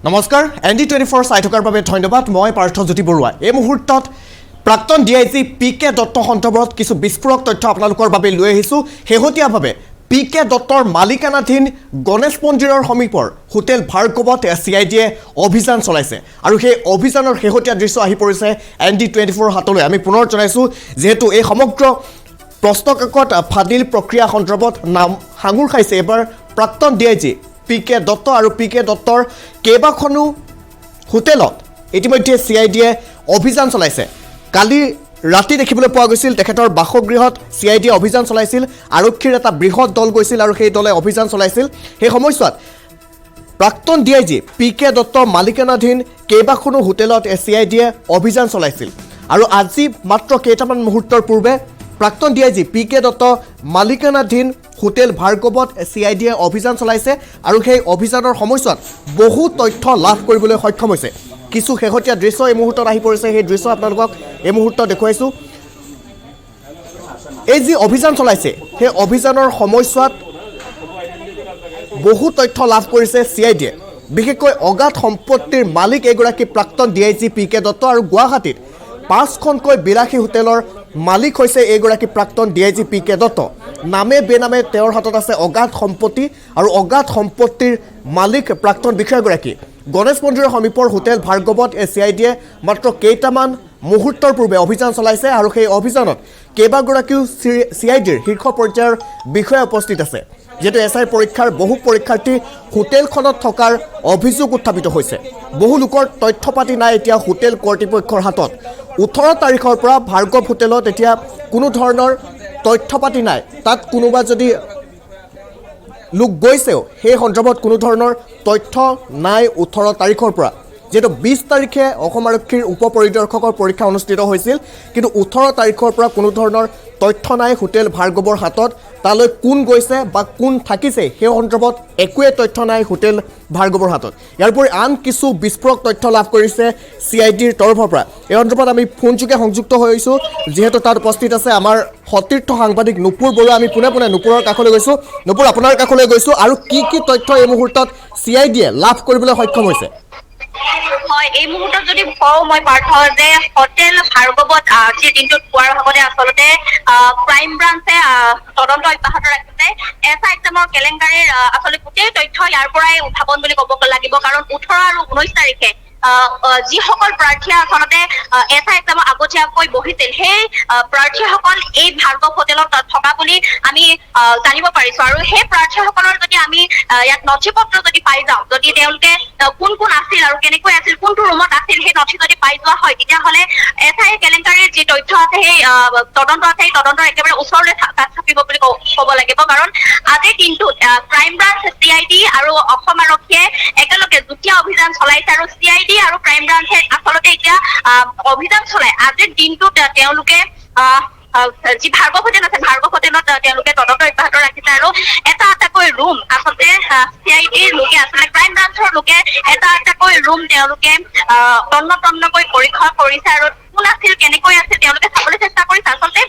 নমস্কাৰ ND24 চাই থকাৰ বাবে ধন্যবাদ মই পাৰ্থজ্যোতি বৰুৱা এই মুহূৰ্তত প্ৰাক্তন ডিআইজি PK দত্ত সন্দৰ্ভত কিছু বিস্ফোৰক তথ্য আপোনালোকৰ বাবে লৈ আহিছো হেহতিয়াভাৱে PK দত্তৰ মালিকানাধীন গণেশ মন্দিৰৰ সমীপৰ হোটেল ভাৰ্গৱত CIDয়ে অভিযান চলাইছে আৰু সেই অভিযানৰ হেহতিয়া দৃশ্য আহি পৰিছে ND24 হাতলৈ আমি পুনৰ জনাইছো যেহেতু এই সমগ্ৰ প্ৰশ্নকাকত ফাদিল প্ৰক্ৰিয়া সন্দৰ্ভত নাম হাঙুৰ খাইছে এবাৰ প্ৰাক্তন ডিআইজি PK দত্ত আৰু PK দত্তৰ কেইবাখনো হোটেলত ইতিমধ্যে CIDয়ে অভিযান চলাইছে কালি ৰাতি দেখিবলৈ পোৱা গৈছিল তেখেতৰ বাসগৃহত CIDয়ে অভিযান চলাইছিল আৰক্ষীৰ এটা বৃহৎ দল গৈছিল আৰু সেই দলে অভিযান চলাইছিল সেই সময়ছোৱাত প্ৰাক্তন ডিআইজি PK দত্তৰ মালিকানাধীন কেইবাখনো হোটেলত CIDয়ে অভিযান চলাইছিল আৰু আজি মাত্ৰ কেইটামান মুহূৰ্তৰ পূৰ্বে প্ৰাক্তন ডিআইজি PK দত্ত মালিকানাধীন হোটেল ভাৰ্গৱত CIDয়ে অভিযান চলাইছে আৰু সেই অভিযানৰ সময়ছোৱাত বহু তথ্য লাভ কৰিবলৈ সক্ষম হৈছে কিছু শেহতীয়া দৃশ্য এই মুহূৰ্তত আহি পৰিছে সেই দৃশ্য আপোনালোকক এই মুহূৰ্তত দেখুৱাইছো এই যি অভিযান চলাইছে সেই অভিযানৰ সময়ছোৱাত বহু তথ্য লাভ কৰিছে CIDয়ে বিশেষকৈ অগাধ সম্পত্তিৰ মালিক এগৰাকী প্ৰাক্তন ডিআইজি PK দত্ত আৰু গুৱাহাটীত 5খনকৈ বিলাসী হোটেলৰ মালিক হৈছে এগৰাকী প্ৰাক্তন ডিআইজি PK দত্ত নামে বেনামে তেওঁৰ হাতত আছে অগাধ সম্পত্তি আৰু অগাধ সম্পত্তিৰ মালিক প্ৰাক্তন বিষয়াগৰাকী গণেশ মন্দিৰৰ সমীপৰ হোটেল ভাৰ্গৱত CIDয়ে মাত্ৰ কেইটামান মুহূৰ্তৰ পূৰ্বে অভিযান চলাইছে আৰু সেই অভিযানত কেইবাগৰাকীও CIDৰ শীৰ্ষ পৰ্যায়ৰ বিষয়া উপস্থিত আছে যেটো SI পৰীক্ষাৰ বহু পৰীক্ষাৰ্থী হোটেলখনত থকাৰ অভিযোগ উত্থাপিত হৈছে বহু লোকৰ তথ্য পাতি নাই এতিয়া হোটেল কৰ্তৃপক্ষৰ হাতত 18 তাৰিখৰ পৰা ভাৰ্গৱ হোটেলত এতিয়া কোনো ধৰণৰ তথ্য পাতি নাই তাত কোনোবা যদি লোক গৈছেও সেই সন্দৰ্ভত কোনো ধৰণৰ তথ্য নাই 18 তাৰিখৰ পৰা যেটো 20 তাৰিখে অসম আৰক্ষীৰ উপ পৰিদৰ্শকৰ পৰীক্ষা অনুষ্ঠিত হৈছিল কিন্তু 18 তাৰিখৰ পৰা কোনো ধৰণৰ তথ্য নাই হোটেল ভাৰ্গৱৰ হাতত তালৈ কোন গৈছে বা কোন থাকিছে সেই সন্দৰ্ভত একোৱে তথ্য নাই হোটেল ভাৰ্গৱৰ হাতত ইয়াৰ পৰি আন কিছু বিস্ফোৰক তথ্য লাভ কৰিছে CIDৰ তৰফৰ পৰা এই সন্দৰ্ভত আমি ফোনযোগে সংযুক্ত হৈছো যেহেতু তাত উপস্থিত আছে আমাৰ সতীৰ্থ সাংবাদিক নুপুৰ বৰুৱা আমি পুনে নুপুৰৰ কাষলৈ গৈছো নুপুৰ আপোনাৰ কাষলৈ গৈছো আৰু কি তথ্য এই মুহূৰ্তত CIDয়ে লাভ কৰিবলৈ সক্ষম হৈছে হয় এই মুহূৰ্তত যদি কওঁ মই পাৰ্থ যে হোটেল ভাৰ্গৱত আজি দিনটোত পোৱাৰ ভাগতে আচলতে ক্ৰাইম ব্ৰাঞ্চে তদন্ত অব্যাহত ৰাখিছে SI এক্সামৰ কেলেংকাৰীৰ আচলতে গোটেই তথ্য ইয়াৰ পৰাই উত্থাপন বুলি ক'ব লাগিব কাৰণ 18 আৰু 19 তাৰিখে যিসকল প্ৰাৰ্থীয়ে আচলতে SI এক্সামৰ আগতীয়াকৈ বহিছিল সেই প্ৰাৰ্থীসকল এই ভাৰ্গৱ হোটেলত থকা বুলি আমি জানিব পাৰিছো আৰু সেই প্ৰাৰ্থীসকলৰ যদি আমি ইয়াত নথিপত্ৰ যদি পাই যাওঁ যদি তেওঁলোকে কোন আছিল আৰু কেনেকৈ আছিল কোনটো ৰুমত আছিল সেই নথি যদি পাই যোৱা হয় তেতিয়াহ'লে SI কেলেংকাৰীৰ যি তথ্য আছে সেই তদন্ত আছে সেই তদন্তৰ একেবাৰে ওচৰলৈ থাকিব বুলি ক'ব লাগিব কাৰণ আজিৰ দিনটোত ক্ৰাইম ব্ৰাঞ্চ CID আৰু অসম আৰক্ষীয়ে একেলগে যুটীয়া অভিযান চলাইছে আৰু CID আৰু ক্ৰাইম ব্ৰাঞ্চে আচলতে এতিয়া অভিযান চলাই আজিৰ দিনটোত তেওঁলোকে যি ভাৰ্গৱ হোটেল আছে ভাৰ্গৱ হোটেলত তেওঁলোকে তদন্ত অব্যাহত ৰাখিছে আৰু এটাকৈ ৰুম আচলতে CIDৰ লোকে আচলতে ক্ৰাইম ব্ৰাঞ্চৰ লোকে এটাকৈ ৰুম তেওঁলোকে তন্নকৈ পৰীক্ষা কৰিছে আৰু কোন আছিল কেনেকৈ আছিল তেওঁলোকে চাবলৈ চেষ্টা কৰিছে আচলতে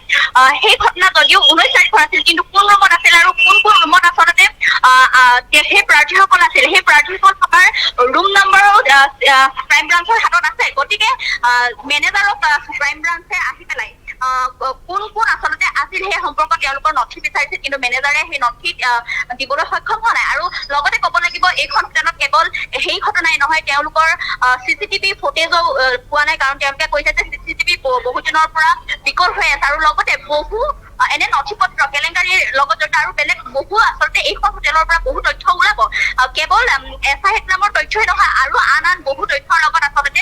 সেই ঘটনা যদিও 19 তাৰিখৰ আছিল কিন্তু কোন ৰুমত আছিল আৰু কোন ৰুমত আচলতে সেই প্ৰাৰ্থীসকল আছিল সেই প্ৰাৰ্থীসকল থকাৰ ৰুম নম্বৰো ক্ৰাইম ব্ৰাঞ্চৰ হাতত আছে গতিকে মেনেজাৰক ক্ৰাইম ব্ৰাঞ্চে আহি পেলাই কোন আচলতে আছিল সেই সম্পৰ্কত তেওঁলোকৰ নথি বিচাৰিছে কিন্তু মেনেজাৰে সেই নথি দিবলৈ সক্ষম হোৱা নাই আৰু লগতে ক'ব লাগিব এইখন হোটেলত কেৱল সেই ঘটনাই নহয় তেওঁলোকৰ CCTV ফুটেজো পোৱা নাই কাৰণ তেওঁলোকে কৈছে যে CCTV বহু দিনৰ পৰা বিকল হৈ আছে আৰু লগতে বহু এনে নথিপত্ৰ কেলেংকাৰীৰ লগত জড়িত আৰু বেলেগ বহু আচলতে এইখন হোটেলৰ পৰা বহু তথ্য ওলাব কেৱল SI এক্সামৰ তথ্যই নহয় আৰু আন বহু তথ্যৰ লগত আচলতে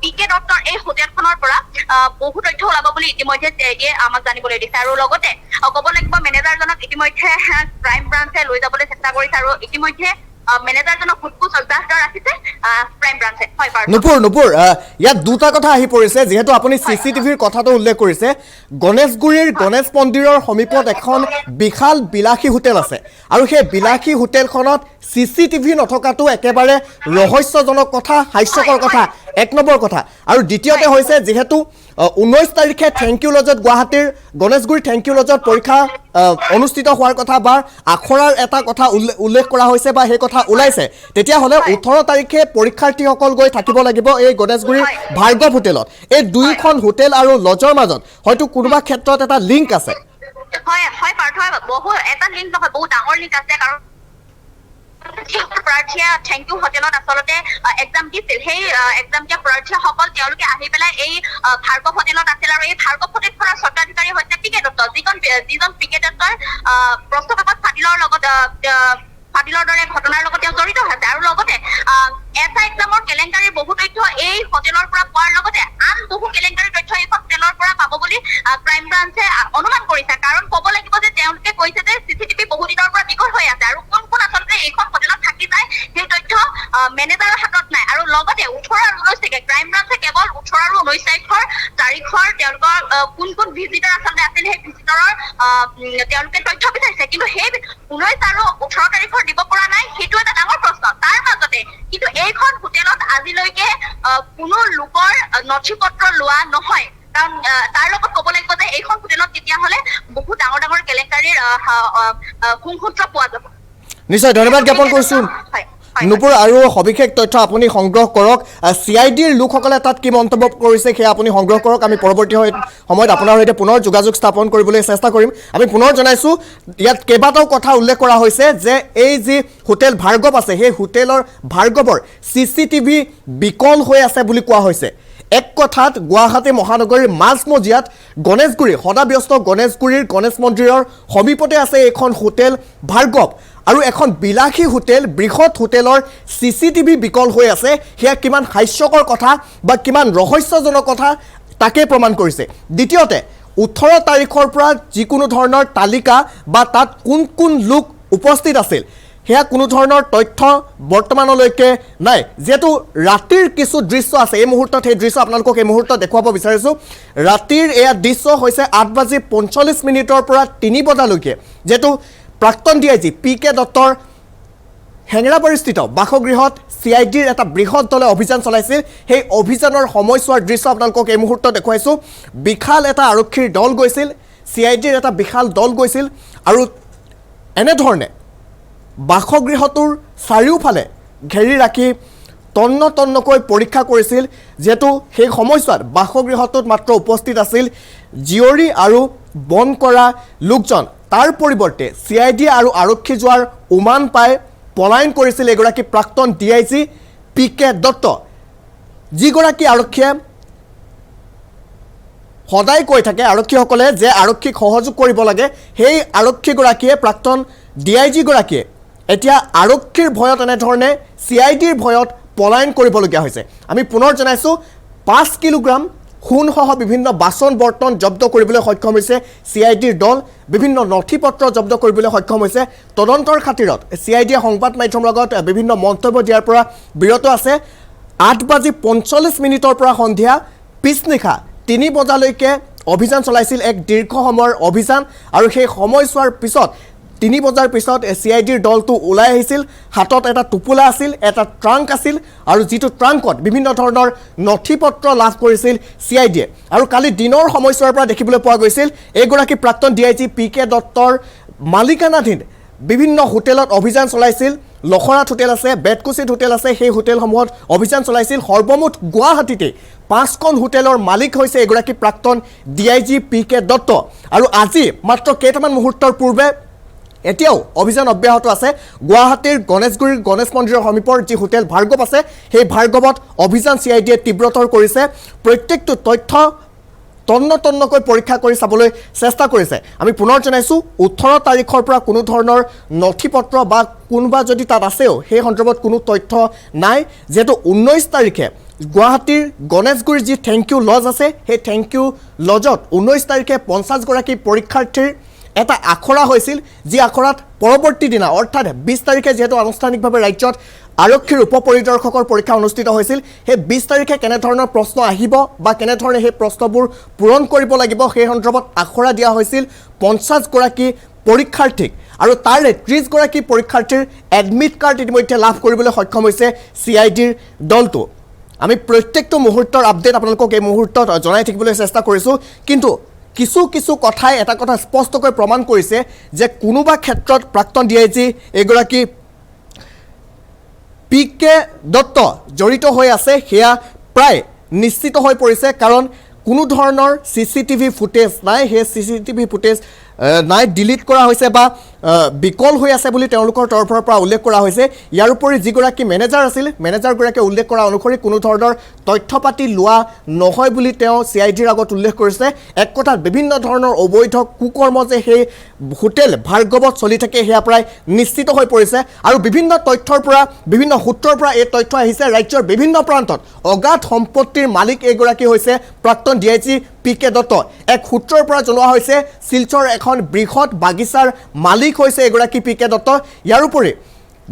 PK দত্তৰ এই হোটেলখনৰ পৰা বহু তথ্য ওলাব বুলি ইতিমধ্যে CIDয়ে আমাক জানিবলৈ দিছে আৰু লগতে ক'ব লাগিব মেনেজাৰজনক ইতিমধ্যে ক্ৰাইম ব্ৰাঞ্চে লৈ যাবলৈ চেষ্টা কৰিছে আৰু ইতিমধ্যে মেনেজাৰজনক ফুটফুচ অব্যাহত ৰাখিছে ক্ৰাইম ব্ৰাঞ্চে হয় নুপুৰ ইয়াত দুটা কথা আহি পৰিছে যেহেতু আপুনি CCTVৰ কথাটো উল্লেখ কৰিছে গণেশগুৰিৰ গণেশ মন্দিৰৰ সমীপত এখন বিশাল বিলাসী হোটেল আছে আৰু সেই বিলাসী হোটেলখনত CCTV নথকাটো একেবাৰে ৰহস্যজনক কথা হাস্যকৰ কথা এক নম্বৰ কথা আৰু দ্বিতীয়তে হৈছে যেহেতু 19 তাৰিখে থেংক ইউ লজত গুৱাহাটীৰ গণেশগুৰি থেংক ইউ লজত পৰীক্ষা অনুষ্ঠিত হোৱাৰ কথা বা আখৰাৰ এটা কথা উল্লেখ কৰা হৈছে বা সেই কথা ওলাইছে তেতিয়াহ'লে 18 তাৰিখে পৰীক্ষাৰ্থীসকল গৈ থাকিব লাগিব এই গণেশগুৰি ভাৰ্গৱ হোটেলত এই দুইখন হোটেল আৰু লজৰ মাজত হয়তো কোনোবা ক্ষেত্ৰত এটা লিংক আছে হয় হয় পাৰ্থ বহু এটা লিংক নহয় বহুত ডাঙৰ লিংক আছে কাৰণ প্ৰাৰ্থীয়ে থেংক ইউ হোটেলত আচলতে এক্সাম দিছিল সেই এক্সাম দিয়া প্ৰাৰ্থীসকল তেওঁলোকে আহি পেলাই এই ভাৰ্গৱ হোটেলত আছিল আৰু এই ভাৰ্গৱ হোটেলখনৰ স্বত্বাধিকাৰী হৈছে পিকে দত্ত যিজন পিকে দত্তৰ প্ৰশ্নকাকত ফাদিলৰ দৰে ঘটনাৰ লগত তেওঁ জড়িত হৈছে আৰু লগতে এছআই এক্সামৰ কেলেংকাৰীৰ বহু তথ্য এই হোটেলৰ পৰা পোৱাৰ লগতে আন বহু কেলেংকাৰীৰ তথ্য এই হোটেলৰ পৰা পাব বুলি ক্ৰাইম ব্ৰাঞ্চে অনুমান কৰিছে কাৰণ ক'ব লাগিব যে তেওঁলোকে কৈছে যে চিচিটিভি বহু দিনৰ পৰা বিকল হৈ আছে আৰু কোন কোন আচলতে এইখন হোটেলত থাকি যায় সেই তথ্য মেনেজাৰৰ হাতত নাই আৰু লগতে 18 আৰু 19 তাৰিখে ক্ৰাইম ব্ৰাঞ্চে কেৱল 18 আৰু 19 তাৰিখৰ তেওঁলোকৰ কোন কোন ভিজিটাৰ আচলতে আছিল সেই ভিজিটাৰৰ তেওঁলোকে তথ্য বিচাৰিছে কিন্তু সেই 19 আৰু 18 তাৰিখৰ দিব পৰা নাই সেইটো এটা ডাঙৰ প্ৰশ্ন তাৰ মাজতে কিন্তু এইখন হোটেলত আজিলৈকে কোনো লোকৰ নথি পত্ৰ লোৱা নহয় কাৰণ তাৰ লগত ক'ব লাগিব যে এইখন হোটেলত তেতিয়াহ'লে বহুত ডাঙৰ ডাঙৰ কেলেংকাৰীৰ সুসূত্ৰ পোৱা যাব নিশ্চয় ধন্যবাদ জ্ঞাপন কৰিছোঁ নুপুৰ আৰু সবিশেষ তথ্য আপুনি সংগ্ৰহ কৰক CIDৰ লোকসকলে তাত কি মন্তব্য কৰিছে সেয়া আপুনি সংগ্ৰহ কৰক আমি পৰৱৰ্তী সময়ত আপোনাৰ সৈতে পুনৰ যোগাযোগ স্থাপন কৰিবলৈ চেষ্টা কৰিম আমি পুনৰ জনাইছোঁ ইয়াত কেইবাটাও কথা উল্লেখ কৰা হৈছে যে এই যি হোটেল ভাৰ্গৱ আছে সেই হোটেলৰ ভাৰ্গৱৰ CCTV বিকল হৈ আছে বুলি কোৱা হৈছে এক কথাত গুৱাহাটী মহানগৰীৰ মাজমজিয়াত গণেশগুৰি সদাব্যস্ত গণেশগুৰিৰ গণেশ মন্দিৰৰ সমীপতে আছে এখন হোটেল ভাৰ্গৱ আৰু এখন বিলাসী হোটেল বৃহৎ হোটেলৰ CCTV বিকল হৈ আছে সেয়া কিমান হাস্যকৰ কথা বা কিমান ৰহস্যজনক কথা তাকে প্ৰমাণ কৰিছে দ্বিতীয়তে 18 তাৰিখৰ পৰা যিকোনো ধৰণৰ তালিকা বা তাত কোন কোন লোক উপস্থিত আছিল সেয়া কোনো ধৰণৰ তথ্য বৰ্তমানলৈকে নাই যেহেতু ৰাতিৰ কিছু দৃশ্য আছে এই মুহূৰ্তত সেই দৃশ্য আপোনালোকক এই মুহূৰ্তত দেখুৱাব বিচাৰিছোঁ ৰাতিৰ এয়া দৃশ্য হৈছে 8:45 পৰা 3 বজালৈকে যেহেতু প্ৰাক্তন DIG PK দত্তৰ হেঙেৰাবাৰীস্থিত বাসগৃহত CIDৰ এটা বৃহৎ দলে অভিযান চলাইছিল সেই অভিযানৰ সময়ছোৱাৰ দৃশ্য আপোনালোকক এই মুহূৰ্তত দেখুৱাইছোঁ বিশাল এটা আৰক্ষীৰ দল গৈছিল CIDৰ এটা বিশাল দল গৈছিল আৰু এনেধৰণে বাসগৃহটোৰ চাৰিওফালে ঘেৰি ৰাখি তন্নকৈ পৰীক্ষা কৰিছিল যেহেতু সেই সময়ছোৱাত বাসগৃহটোত মাত্ৰ উপস্থিত আছিল জীয়ৰী আৰু বন কৰা লোকজন তাৰ পৰিৱৰ্তে CID আৰু আৰক্ষী যোৱাৰ উমান পাই পলায়ন কৰিছিল এগৰাকী প্ৰাক্তন DIG PK দত্ত যিগৰাকী আৰক্ষীয়ে সদায় কৈ থাকে আৰক্ষীসকলে যে আৰক্ষীক সহযোগ কৰিব লাগে সেই আৰক্ষীগৰাকীয়ে প্ৰাক্তন DIG গৰাকীয়ে এতিয়া আৰক্ষীৰ ভয়ত এনেধৰণে CIDৰ ভয়ত পলায়ন কৰিবলগীয়া হৈছে আমি পুনৰ জনাইছোঁ 5 কিলোগ্ৰাম সোণসহ বিভিন্ন বাচন বৰ্তন জব্দ কৰিবলৈ সক্ষম হৈছে CIDৰ দল বিভিন্ন নথি পত্ৰ জব্দ কৰিবলৈ সক্ষম হৈছে তদন্তৰ খাতিৰত CIDয়ে সংবাদ মাধ্যমৰ লগত বিভিন্ন মন্তব্য দিয়াৰ পৰা বিৰত আছে 8:45 পৰা সন্ধিয়া পিছনিশা 3 বজালৈকে অভিযান চলাইছিল এক দীৰ্ঘ সময়ৰ অভিযান আৰু সেই সময়ছোৱাৰ পিছত 3 বজাৰ পিছত CIDৰ দলটো ওলাই আহিছিল হাতত এটা টোপোলা আছিল এটা ট্ৰাংক আছিল আৰু যিটো ট্ৰাংকত বিভিন্ন ধৰণৰ নথি পত্ৰ লাভ কৰিছিল CIDয়ে আৰু কালি দিনৰ সময়ছোৱাৰ পৰা দেখিবলৈ পোৱা গৈছিল এগৰাকী প্ৰাক্তন DIG PK দত্তৰ মালিকানাধীন বিভিন্ন হোটেলত অভিযান চলাইছিল লখৰাত হোটেল আছে বেতকুছিত হোটেল আছে সেই হোটেলসমূহত অভিযান চলাইছিল সৰ্বমুঠ গুৱাহাটীতে 5খন হোটেলৰ মালিক হৈছে এগৰাকী প্ৰাক্তন DIG PK দত্ত আৰু আজি মাত্ৰ কেইটামান মুহূৰ্তৰ পূৰ্বে এতিয়াও অভিযান অব্যাহত আছে গুৱাহাটীৰ গণেশগুৰিৰ গণেশ মন্দিৰৰ সমীপৰ যি হোটেল ভাৰ্গৱ আছে সেই ভাৰ্গৱত অভিযান CIDয়ে তীব্ৰতৰ কৰিছে প্ৰত্যেকটো তথ্য তন্নকৈ পৰীক্ষা কৰি চাবলৈ চেষ্টা কৰিছে আমি পুনৰ জনাইছোঁ 18 তাৰিখৰ পৰা কোনো ধৰণৰ নথি পত্ৰ বা কোনোবা যদি তাত আছেও সেই সন্দৰ্ভত কোনো তথ্য নাই যেহেতু 19 তাৰিখে গুৱাহাটীৰ গণেশগুৰিৰ যি থেংক ইউ লজ আছে সেই থেংক ইউ লজত 19 তাৰিখে 50 গৰাকী পৰীক্ষাৰ্থীৰ এটা আখৰা হৈছিল যি আখৰাত পৰৱৰ্তী দিনা অৰ্থাৎ 20 তাৰিখে যেহেতু আনুষ্ঠানিকভাৱে ৰাজ্যত আৰক্ষীৰ উপ পৰিদৰ্শকৰ পৰীক্ষা অনুষ্ঠিত হৈছিল সেই 20 তাৰিখে কেনে ধৰণৰ প্ৰশ্ন আহিব বা কেনে ধৰণে সেই প্ৰশ্নবোৰ পূৰণ কৰিব লাগিব সেই সন্দৰ্ভত আখৰা দিয়া হৈছিল 50 গৰাকী পৰীক্ষাৰ্থীক আৰু তাৰে 30 গৰাকী পৰীক্ষাৰ্থীৰ এডমিট কাৰ্ড ইতিমধ্যে লাভ কৰিবলৈ সক্ষম হৈছে CIDৰ দলটো আমি প্ৰত্যেকটো মুহূৰ্তৰ আপডেট আপোনালোকক এই মুহূৰ্তত জনাই থাকিবলৈ চেষ্টা কৰিছোঁ কিন্তু কিছু কিছু কথাই এটা কথা স্পষ্টকৈ প্ৰমাণ কৰিছে যে কোনোবা ক্ষেত্ৰত প্ৰাক্তন DIG এগৰাকী PK দত্ত জড়িত হৈ আছে সেয়া প্ৰায় নিশ্চিত হৈ পৰিছে কাৰণ কোনো ধৰণৰ CCTV ফুটেজ নাই সেই CCTV ফুটেজ নাই ডিলিট কৰা হৈছে বা বিকল হৈ আছে বুলি তেওঁলোকৰ তৰফৰ পৰা উল্লেখ কৰা হৈছে ইয়াৰ উপৰি যিগৰাকী মেনেজাৰ আছিল মেনেজাৰগৰাকীয়ে উল্লেখ কৰা অনুসৰি কোনো ধৰণৰ তথ্য পাতি লোৱা নহয় বুলি তেওঁ CIDৰ আগত উল্লেখ কৰিছে এক কথাত বিভিন্ন ধৰণৰ অবৈধ কুকৰ্ম যে সেই হোটেল ভাৰ্গৱত চলি থাকে সেয়া প্ৰায় নিশ্চিত হৈ পৰিছে আৰু বিভিন্ন তথ্যৰ পৰা বিভিন্ন সূত্ৰৰ পৰা এই তথ্য আহিছে ৰাজ্যৰ বিভিন্ন প্ৰান্তত অগাধ সম্পত্তিৰ মালিক এগৰাকী হৈছে প্ৰাক্তন DIG PK দত্ত এক সূত্ৰৰ পৰা জনোৱা হৈছে শিলচৰ এখন বৃহৎ বাগিচাৰ মালিক হৈছে এগৰাকী PK দত্ত ইয়াৰ উপৰি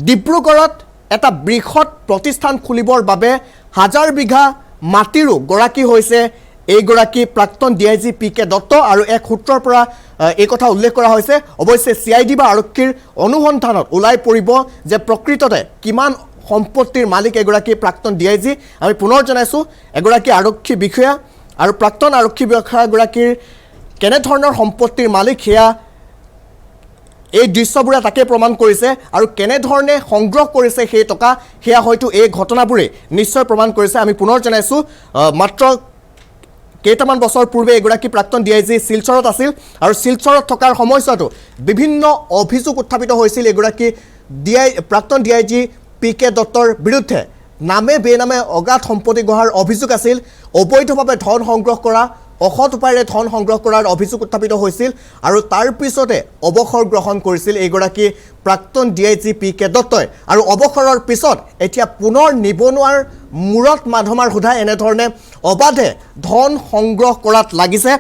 ডিব্ৰুগড়ত এটা বৃহৎ প্ৰতিষ্ঠান খুলিবৰ বাবে হাজাৰ বিঘা মাটিৰো গৰাকী হৈছে এইগৰাকী প্ৰাক্তন DIG PK দত্ত আৰু এক সূত্ৰৰ পৰা এই কথা উল্লেখ কৰা হৈছে অৱশ্যে CID বা আৰক্ষীৰ অনুসন্ধানত ওলাই পৰিব যে প্ৰকৃততে কিমান সম্পত্তিৰ মালিক এগৰাকী প্ৰাক্তন DIG আমি পুনৰ জনাইছোঁ এগৰাকী আৰক্ষী বিষয়া আৰু প্ৰাক্তন আৰক্ষী বিষয়াগৰাকীৰ কেনেধৰণৰ সম্পত্তিৰ মালিক সেয়া এই দৃশ্যবোৰে তাকে প্ৰমাণ কৰিছে আৰু কেনেধৰণে সংগ্ৰহ কৰিছে সেই টকা সেয়া হয়তো এই ঘটনাবোৰে নিশ্চয় প্ৰমাণ কৰিছে আমি পুনৰ জনাইছোঁ মাত্ৰ কেইটামান বছৰ পূৰ্বে এগৰাকী প্ৰাক্তন DIG শিলচৰত আছিল আৰু শিলচৰত থকাৰ সময়ছোৱাতো বিভিন্ন অভিযোগ উত্থাপিত হৈছিল এগৰাকী প্ৰাক্তন DIG PK দত্তৰ বিৰুদ্ধে নামে বেনামে অগাধ সম্পত্তি গঢ়াৰ অভিযোগ আছিল অবৈধভাৱে ধন সংগ্ৰহ কৰা অসৎ উপায়েৰে ধন সংগ্ৰহ কৰাৰ অভিযোগ উত্থাপিত হৈছিল আৰু তাৰ পিছতে অৱসৰ গ্ৰহণ কৰিছিল এইগৰাকী প্ৰাক্তন DIG PK দত্তই আৰু অৱসৰৰ পিছত এতিয়া পুনৰ নিবনুৱাৰ মূৰত মাধমাৰ সোধাই এনেধৰণে অবাধে ধন সংগ্ৰহ কৰাত লাগিছে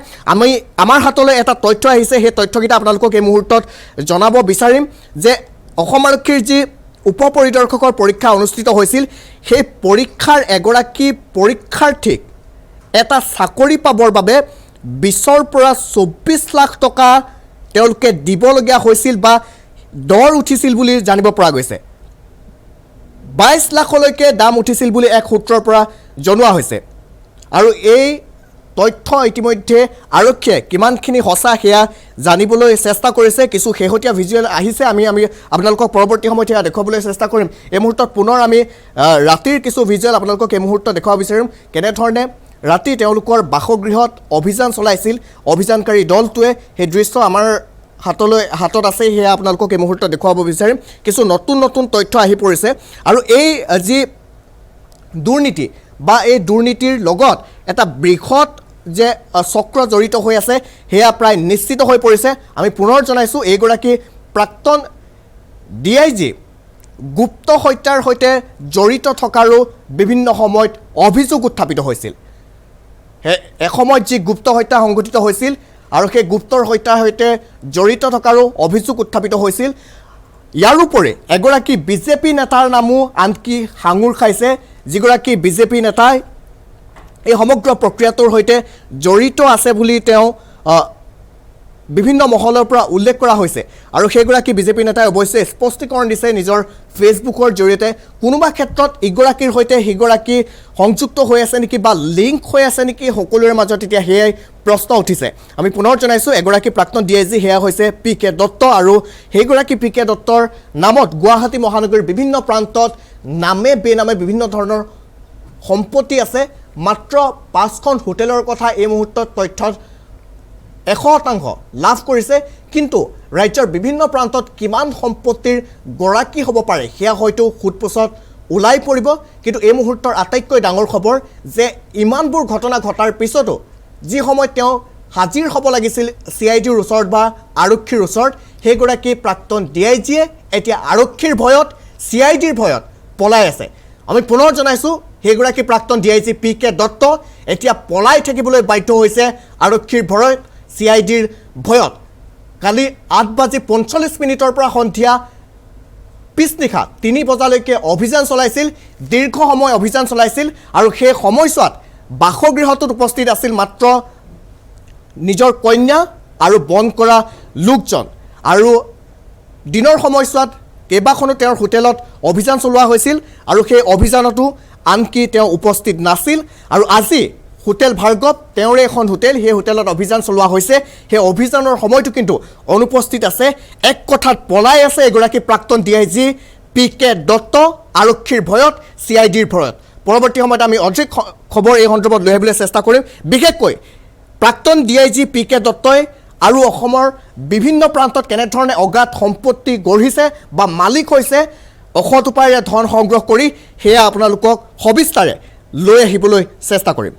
আমাৰ হাতলৈ এটা তথ্য আহিছে সেই তথ্যকেইটা আপোনালোকক এই মুহূৰ্তত জনাব বিচাৰিম যে অসম আৰক্ষীৰ যি উপ পৰিদৰ্শকৰ পৰীক্ষা অনুষ্ঠিত হৈছিল সেই পৰীক্ষাৰ এগৰাকী পৰীক্ষাৰ্থীক এটা চাকৰি পাবৰ বাবে 20ৰ পৰা 24 লাখ টকা তেওঁলোকে দিবলগীয়া হৈছিল বা দৰ উঠিছিল বুলি জানিব পৰা গৈছে 22 লাখলৈকে দাম উঠিছিল বুলি এক সূত্ৰৰ পৰা জনোৱা হৈছে আৰু এই তথ্য ইতিমধ্যে আৰক্ষীয়ে কিমানখিনি সঁচা সেয়া জানিবলৈ চেষ্টা কৰিছে কিছু শেহতীয়া ভিজুৱেল আহিছে আমি আপোনালোকক পৰৱৰ্তী সময়ত সেয়া দেখুৱাবলৈ চেষ্টা কৰিম এই মুহূৰ্তত পুনৰ আমি ৰাতিৰ কিছু ভিজুৱেল আপোনালোকক এই মুহূৰ্তত দেখুৱাব বিচাৰিম কেনেধৰণে ৰাতি তেওঁলোকৰ বাসগৃহত অভিযান চলাইছিল অভিযানকাৰী দলটোৱে সেই দৃশ্য আমাৰ হাতত আছে সেয়া আপোনালোকক এই মুহূৰ্তত দেখুৱাব বিচাৰিম কিছু নতুন নতুন তথ্য আহি পৰিছে আৰু এই যি দুৰ্নীতি বা এই দুৰ্নীতিৰ লগত এটা বৃহৎ যে চক্ৰ জড়িত হৈ আছে সেয়া প্ৰায় নিশ্চিত হৈ পৰিছে আমি পুনৰ জনাইছোঁ এইগৰাকী প্ৰাক্তন DIG গুপ্ত হত্যাৰ সৈতে জড়িত থকাৰো বিভিন্ন সময়ত অভিযোগ উত্থাপিত হৈছিল এসময়ত যি গুপ্ত হত্যা সংঘটিত হৈছিল আৰু সেই গুপ্তৰ হত্যাৰ সৈতে জড়িত থকাৰো অভিযোগ উত্থাপিত হৈছিল ইয়াৰ উপৰি এগৰাকী BJP নেতাৰ নামো আনকি হাঙুৰ খাইছে যিগৰাকী BJP নেতাই এই সমগ্ৰ প্ৰক্ৰিয়াটোৰ সৈতে জড়িত আছে বুলি তেওঁ বিভিন্ন মহলৰ পৰা উল্লেখ কৰা হৈছে আৰু সেইগৰাকী BJP নেতাই অৱশ্যে স্পষ্টীকৰণ দিছে নিজৰ ফেচবুকৰ জৰিয়তে কোনোবা ক্ষেত্ৰত ইগৰাকীৰ সৈতে সিগৰাকী সংযুক্ত হৈ আছে নেকি বা লিংক হৈ আছে নেকি সকলোৰে মাজত এতিয়া সেয়াই প্ৰশ্ন উঠিছে আমি পুনৰ জনাইছোঁ এগৰাকী প্ৰাক্তন DIG সেয়া হৈছে PK দত্ত আৰু সেইগৰাকী PK দত্তৰ নামত গুৱাহাটী মহানগৰীৰ বিভিন্ন প্ৰান্তত নামে বেনামে বিভিন্ন ধৰণৰ সম্পত্তি আছে মাত্ৰ 5খন হোটেলৰ কথা এই মুহূৰ্তত তথ্যত 100% লাভ কৰিছে কিন্তু ৰাজ্যৰ বিভিন্ন প্ৰান্তত কিমান সম্পত্তিৰ গৰাকী হ'ব পাৰে সেয়া হয়তো সুদপোছত ওলাই পৰিব কিন্তু এই মুহূৰ্তৰ আটাইতকৈ ডাঙৰ খবৰ যে ইমানবোৰ ঘটনা ঘটাৰ পিছতো যি সময়ত তেওঁ হাজিৰ হ'ব লাগিছিল CIDৰ ওচৰত বা আৰক্ষীৰ ওচৰত সেইগৰাকী প্ৰাক্তন DIGয়ে এতিয়া আৰক্ষীৰ ভয়ত CIDৰ ভয়ত পলাই আছে আমি পুনৰ জনাইছোঁ সেইগৰাকী প্ৰাক্তন DIG PK দত্ত এতিয়া পলাই থাকিবলৈ বাধ্য হৈছে আৰক্ষীৰ ভয়ত CIDৰ ভয়ত কালি 8:45 পৰা সন্ধিয়া পিছনিশা 3 বজালৈকে অভিযান চলাইছিল দীৰ্ঘ সময় অভিযান চলাইছিল আৰু সেই সময়ছোৱাত বাসগৃহটোত উপস্থিত আছিল মাত্ৰ নিজৰ কন্যা আৰু বন কৰা লোকজন আৰু দিনৰ সময়ছোৱাত কেইবাখনো তেওঁৰ হোটেলত অভিযান চলোৱা হৈছিল আৰু সেই অভিযানতো আনকি তেওঁ উপস্থিত নাছিল আৰু আজি হোটেল ভাৰ্গৱ তেওঁৰে এখন হোটেল সেই হোটেলত অভিযান চলোৱা হৈছে সেই অভিযানৰ সময়টো কিন্তু অনুপস্থিত আছে এক কথাত পলাই আছে এগৰাকী প্ৰাক্তন ডিআইজি PK দত্ত আৰক্ষীৰ ভয়ত CIDৰ ভয়ত পৰৱৰ্তী সময়ত আমি অধিক খবৰ এই সন্দৰ্ভত লৈ আহিবলৈ চেষ্টা কৰিম বিশেষকৈ প্ৰাক্তন ডিআইজি PK দত্তই আৰু অসমৰ বিভিন্ন প্ৰান্তত কেনেধৰণে অগাধ সম্পত্তি গঢ়িছে বা মালিক হৈছে অসৎ উপায়েৰে ধন সংগ্ৰহ কৰি সেয়া আপোনালোকক সবিস্তাৰে লৈ আহিবলৈ চেষ্টা কৰিম